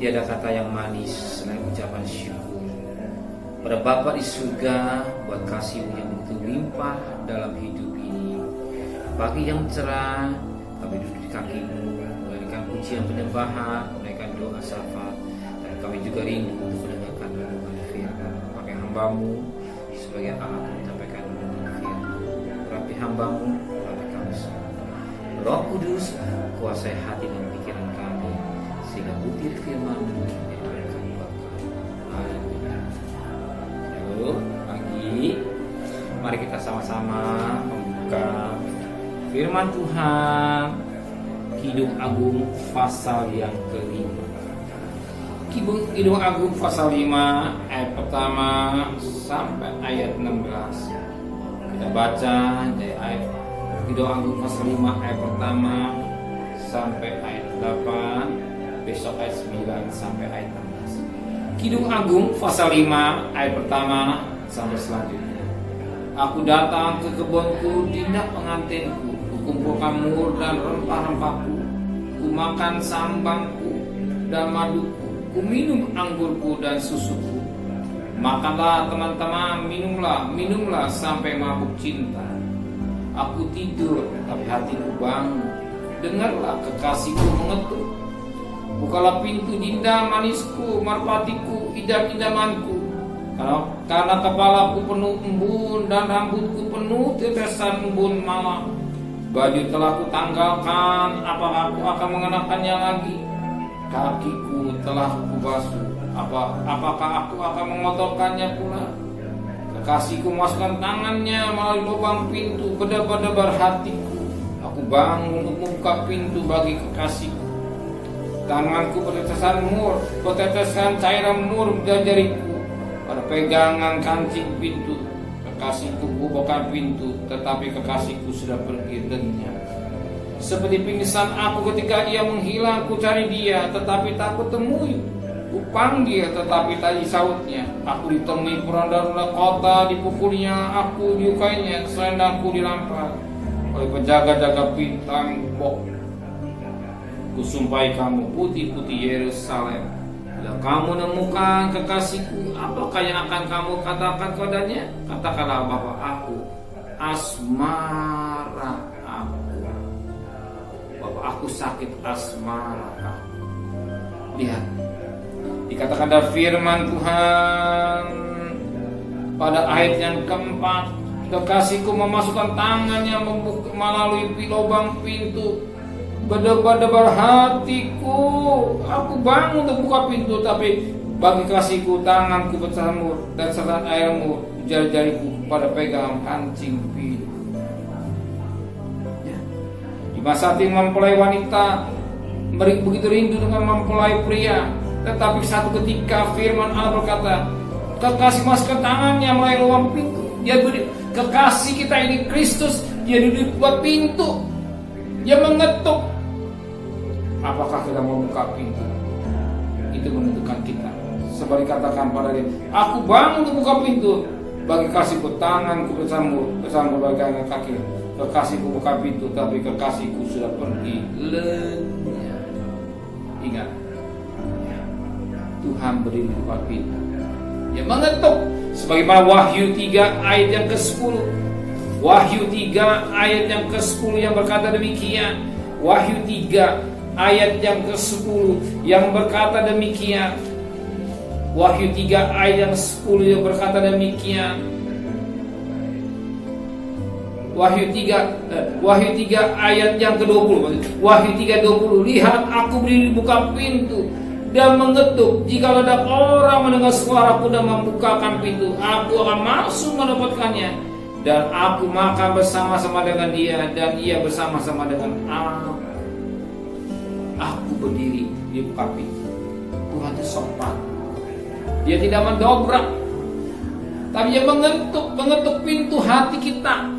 tiada kata yang manis selain ucapan syukur pada Bapa di surga buat kasih-Mu yang begitu limpah dalam hidup ini. Pagi yang cerah, kami duduk di kaki-Mu, mendengarkan pujian penyembahan, menunaikan doa syafaat, dan kami juga rindu untuk mendengarkan renungan firman. Pakai hamba-Mu sebagai alat menyampaikan renungan firman. Urapi hamba-Mu, urapi kami semua. Roh Kudus, kuasai hati dan pikiran kami, sehingga butir firman-Mu menjadi berkat buat kami. Haleluya. Yuk, pagi, mari kita sama-sama membuka firman Tuhan, Kidung Agung pasal yang kelima. Kidung Agung pasal 5 ayat pertama sampai ayat 16. Kita baca dari ayat Kidung Agung pasal 5 ayat pertama sampai ayat 8, besok ayat 9 sampai ayat 16. Kidung Agung pasal 5 ayat pertama sampai selanjutnya. Aku datang ke kebunku, tindak pengantinku, kukumpulkan mur dan rempah-rempahku, ku makan sambangku dan maduku, ku minum anggurku dan susuku. Makanlah teman-teman, minumlah sampai mabuk cinta. Aku tidur, tapi hatiku bangun. Dengarlah kekasihku mengetuk. Bukalah pintu dinda manisku, marpatiku, idam-idamanku. Karena kepalaku penuh embun dan rambutku penuh tetesan embun malam. Baju telah kutanggalkan, apakah aku akan mengenakannya lagi? Kakiku telah kubasuh, apakah aku akan mengotorkannya pula? Kekasihku masukkan tangannya melalui lubang pintu ke debar-debar hatiku. Aku bangun untuk membuka pintu bagi kekasihku. Tanganku bertetesan cairan mur dan jariku pada pegangan kancing pintu. Kekasihku buka pintu, tetapi kekasihku sudah pergi lenyap. Seperti pingsan aku ketika ia menghilang, ku cari dia, tetapi tak kutemui. Ku panggil, tetapi tak disautnya. Aku ditemui peronda-ronda kota, dipukulnya, aku diukainya, selendangku dilampas oleh penjaga-jaga bintang bok. Kusumpai kamu putih-putih Yerusalem. Bila kamu nemukan kekasihku, apakah yang akan kamu katakan kepadanya? Katakanlah, Bapa, aku asmara aku. Bapa, aku sakit asmara aku. Lihat, dikatakan dalam firman Tuhan pada ayat yang keempat, kekasihku memasukkan tangannya melalui lubang pintu. Berdebar-debar hatiku, aku bangun untuk buka pintu, tapi bagi kasihku tanganku bersamur dan serat airmu, jari-jariku pada pegang kancing pintu. Ya. Di masa hati mempelai wanita begitu rindu dengan mempelai pria, tetapi satu ketika firman Allah berkata, kekasih masukkan tangannya melalui lubang pintu. Kekasih kita ini Kristus, dia duduk buat pintu, dia mengetuk. Apakah kita mau buka pintu? Itu menentukan kita. Seperti katakan pada dia, aku bangun untuk buka pintu. Bagi kasihku tanganku bersambur bagian kaki. Kekasihku buka pintu, tapi kekasihku sudah pergi lenyap. Ingat, Tuhan berdiri di depan pintu. Dia mengetuk. Sebagaimana Wahyu 3 ayat yang ke-10. Wahyu 3 ayat yang ke-10 yang berkata demikian. Wahyu 3 ayat yang ke-10 yang berkata demikian. Wahyu 3 ayat yang 10 yang berkata demikian. Wahyu 3 ayat yang ke-20. Wahyu 3:20. Lihat, aku berdiri buka pintu dan mengetuk. Jika ada orang mendengar suaraku dan membukakan pintu, aku akan masuk mendapatkannya, dan aku makan bersama-sama dengan dia, dan ia bersama-sama dengan aku. Aku berdiri di buka pintu. Tuhan itu sopan. Dia tidak mendobrak, tapi dia mengetuk pintu hati kita.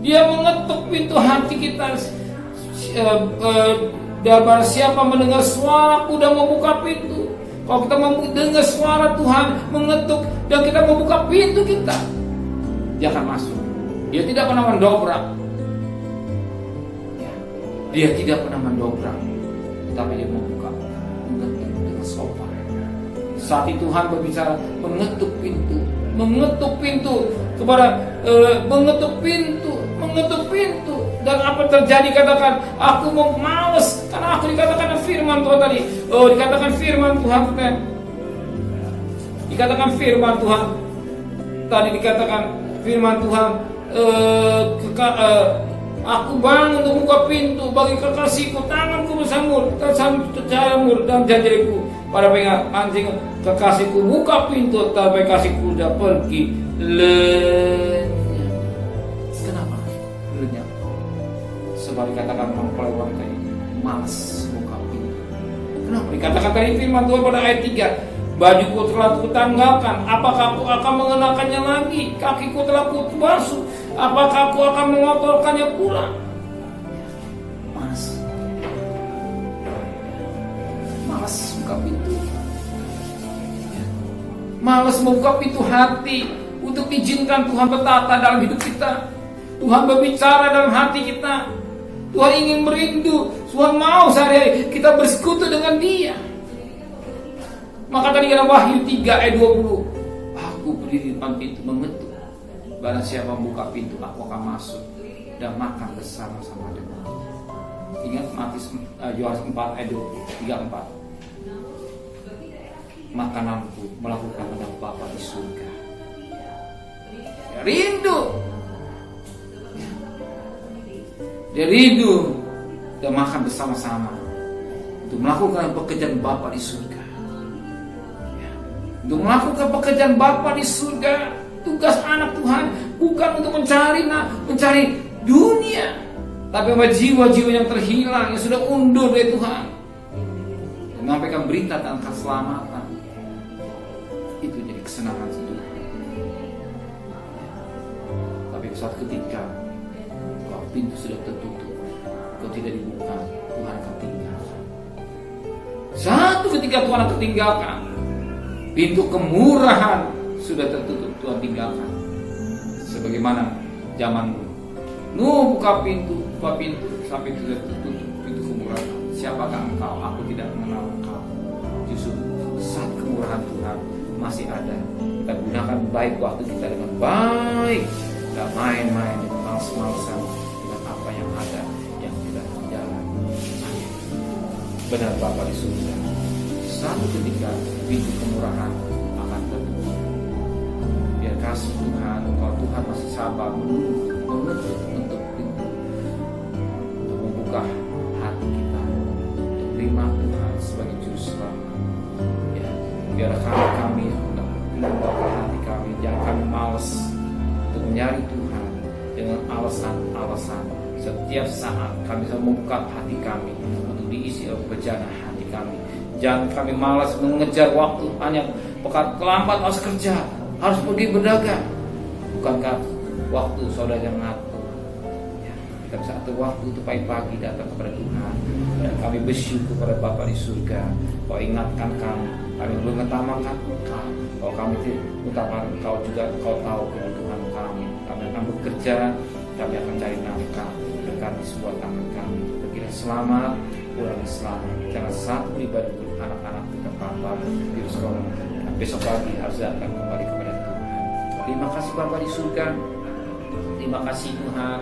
Dia mengetuk pintu hati kita. Dan barang siapa mendengar suaraku dan membuka pintu. Kalau kita mendengar suara Tuhan mengetuk dan kita membuka pintu kita, dia akan masuk. Dia tidak pernah mendobrak. Dia tidak pernah mendobrak, tapi dia membuka, mengetuk dengan Saat itu Tuhan berbicara, mengetuk pintu kepada mengetuk pintu. Dan apa terjadi? Katakan, aku mau males karena aku dikatakan firman Tuhan tadi. Dikatakan firman Tuhan tadi. Dikatakan firman Tuhan tadi, dikatakan firman Tuhan, aku bangun untuk buka pintu bagi kekasihku, tanganku bersamur dan jariku pada pengat anjing kekasihku, buka pintu tapi kekasihku sudah pergi lenyap. Kenapa lenyap? Sebab dikatakan mempelewat tadi, malas buka pintu. Kenapa? Dikatakan tadi firman Tuhan pada ayat 3, bajuku telah kutanggalkan, apakah aku akan mengenakannya lagi? Kakiku telah kubasuh, apakah aku akan mengotorkannya pula? Malas buka pintu. Malas membuka pintu hati untuk izinkan Tuhan bertata dalam hidup kita. Tuhan berbicara dalam hati kita. Tuhan ingin merindu. Tuhan mau sehari-hari kita bersekutu dengan Dia. Maka tadi dalam Wahyu 3 ayat 20, aku berdiri di depan pintu mengetuk. Barang siapa membuka pintu, aku akan masuk dan makan bersama-sama dengan. Ingat Yohanes 4 ayat 34. Makananku melakukan kehendak Bapa di surga. Dia rindu. Dia rindu dan makan bersama-sama untuk melakukan pekerjaan Bapa di surga. Untuk melakukan pekerjaan Bapa di surga. Tugas anak Tuhan bukan untuk mencari dunia, tapi jiwa-jiwa yang terhilang, yang sudah undur dari Tuhan, menyampaikan berita tentang keselamatan. Itu jadi kesenangan Tuhan. Tapi saat ketika kalau pintu sudah tertutup, kalau tidak dibuka, Tuhan akan tinggalkan. Satu ketika Tuhan akan tinggalkan, pintu kemurahan sudah tertutup, Tuhan tinggalkan. Sebagaimana zaman Nuh buka pintu sampai sudah tertutup pintu kemurahan. Siapakah engkau? Aku tidak mengenal engkau. Justru saat kemurahan Tuhan masih ada, kita gunakan baik waktu kita dengan baik, tidak main-main dengan males-malesan dengan apa yang ada yang kita jalan. Benar Bapa di surga, satu ketika pintu kemurahan akan tertutup. Biar kasih Tuhan, kalau Tuhan masih sabar menutup pintu untuk membuka hati kita, terima Tuhan sebagai juru selamat. Ya, biar kami membuka hati kami, jangan kami malas untuk mencari Tuhan dengan alasan-alasan. Setiap saat kami bisa membuka hati kami untuk diisi oleh bejana hati kami. Jangan kami malas mengejar waktu, hanya pekat terlambat harus kerja, harus pergi berdagang. Bukankah waktu saudara yang ngatur? Ya, kita bisa atur waktu untuk pagi-pagi datang kepada Tuhan. Dan kami bersyukur kepada Bapa di surga. Kau ingatkan kami mengutamakan Engkau. Kalau kami utamakan Engkau juga, Kau tahu kebutuhan kami. Kami akan bekerja, kami akan cari nafkah. Berkati sebuah tangan kami. Pergilah selamat, pulang selamat. Jangan satu ibadah anak-anak kita Bapa di sekolah. Besok pagi harus datang kembali kepada Tuhan. Terima kasih Bapa di surga. Terima kasih Tuhan.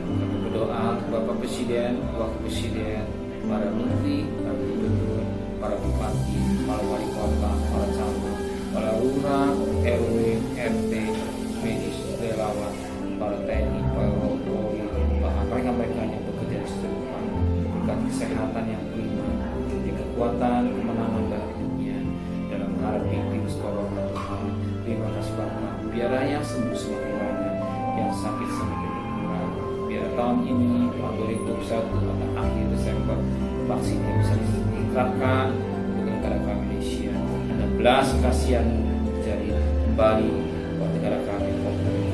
Kami berdoa untuk Bapak Presiden, Wakil Presiden, para menteri, para gubernur, para bupati, para wali kota, para camat, para lurah, RW, RT, medis, relawan, para TNI, para Polri, bahkan mereka yang bekerja di sekitar Tuhan, kesehatan yang prima, kekuatan, kemenangan dalam dunia, dalam menghadapi virus corona Tuhan. Terima kasih Bapak. Biar yang sembuh semakin banyak, yang sakit semakin berkurang. Biar tahun ini, tahun 2021 pada akhir Desember, vaksinnya bisa diterapkan untuk negara kami Malaysia. Ada belas kasihan terjadi kembali buat negara kami, kembali.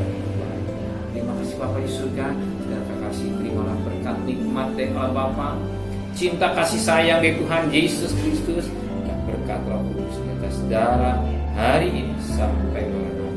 Terima kasih Bapak di surga. Terima kasih, terimalah berkat nikmat dari Allah Bapa, cinta kasih sayang dari Tuhan Yesus Kristus, dan berkat Roh Kudus atas darah hari ini sampai malam.